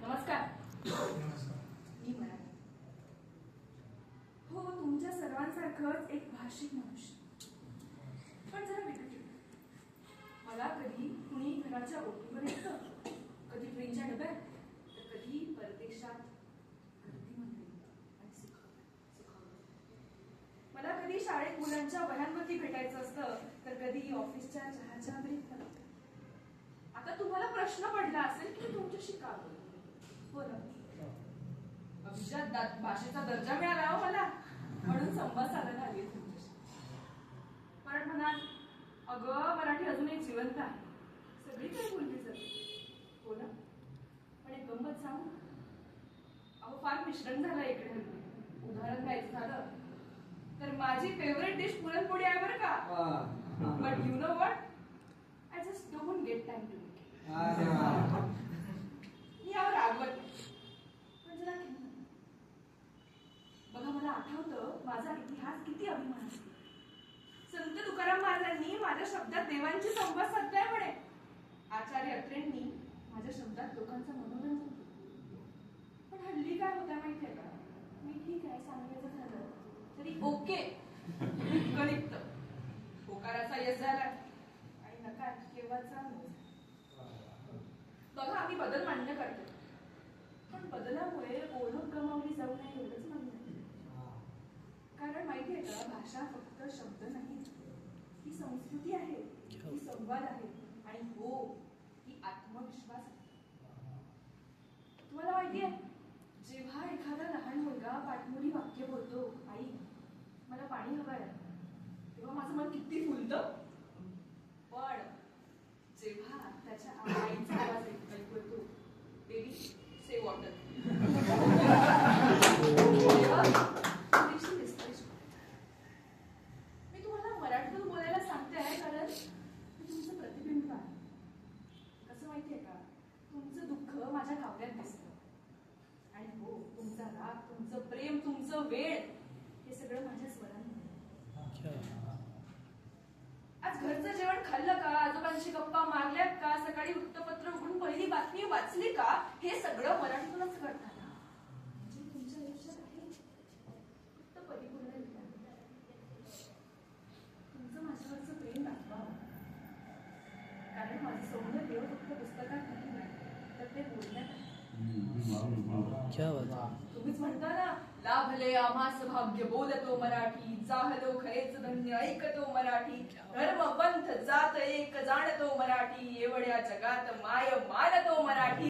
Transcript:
नमस्कार. नमस्कार. मी मराठी. हो, तुमच्या सर्वांसारखंच एक भाषिक मनुष्य, पण जरा वेगळं. मला कधी कुणी घराच्या ओटीवर येतं, कधी ट्रेनच्या डब्यात, तर कधी परदेशात गर्दीमध्ये आणि सुखावलं. मला कधी शाळेत मुलांच्या वह्यांवरती भेटायचं असतं, तर कधी ऑफिसच्या चहाच्या ब्रेकवर. आता तुम्हाला प्रश्न पडला असेल की तुमच्याशी का बोलू? हो ना, अभिजात भाषेचा दर्जा मिळाला हो मला, म्हणून संवाद साधायला आली तुमच्याशी. पण म्हणाल, अगं मराठी अजूनही जिवंत आहे, सगळीकडे बोलली जाते. हो ना, पण एक गंमत सांगू? अहो, फार मिश्रण झालं इकडे. उदाहरण द्यायचं झालं तर माझी फेवरेट डिश पुरणपोळी आहे बरं का, but you know what, I just don't get time to make it. मी यावर रागवत नाही, पण जरा बघा, मला आठवतं माझा इतिहास किती अभिमानाचा. संत तुकाराम महाराजांनी माझ्या शब्दात देवांची संवाद साधलाय म्हणे. आचार्य अत्रेंनी माझ्या शब्दात लोकांचं मनोरंजन केलं. पण हल्ली काय होतं माहितीये का, मी ठीक आहे सांगायचं झालं तरी ओके गणित होकाराचा यश झाला आणि नकार केव्हाचा नो. बघा, आम्ही बदल मान्य करतो, पण बदलामुळे ओळख गमावली जाऊ नये एवढंच मान्य. कारण माहितीये का, भाषा फक्त शब्द नाही, ही संस्कृती आहे, ही संवाद आहे, आणि हो, ही आत्मविश्वास आहे. तुम्हाला माहितीये, जेव्हा एखादा लहान मुलगा पाठमोरी वाक्य बोलतो, आई मला पाणी हवंय, तेव्हा माझं मन किती फुलतं. पण जेव्हा त्याच्या आईचा आवाज ऐकू येतो, बेबी से वॉटर, मी तुम्हाला मराठीतून बोलायला सांगते आहे कारण तुमचं प्रतिबिंब आहे. कसं माहितीये का, तुमचं दुःख माझ्या काव्यात दिसतं, आणि हो, तुमचा राग, तुमचं प्रेम, तुमचं वेळ, हे सगळं माझ्या स्वरांमध्ये. आज घरचं जेवण खाल्लं का, आजोबांशी गप्पा मारल्यात का, सकाळी वृत्तपत्र उघडून पहिली बातमी वाचली का, हे सगळं मराठीतूनच घडतं ना. म्हणजे तुमच्या आयुष्यात आहे फक्त परिपूर्ण लिहिलं. तुमचं माझ्यावरचं प्रेम दाखवा, कारण माझं सौंदर्य फक्त पुस्तकात नाही, तर ते बोलण्यात आहे. तुम्हीच म्हणता ना, लाभले आम्हास भाग्य बोलतो मराठी, जाहलो खरेच धन्य ऐकतो मराठी, धर्म पंथ जात एक जाणतो मराठी, एवढ्या जगात माय मानतो मराठी.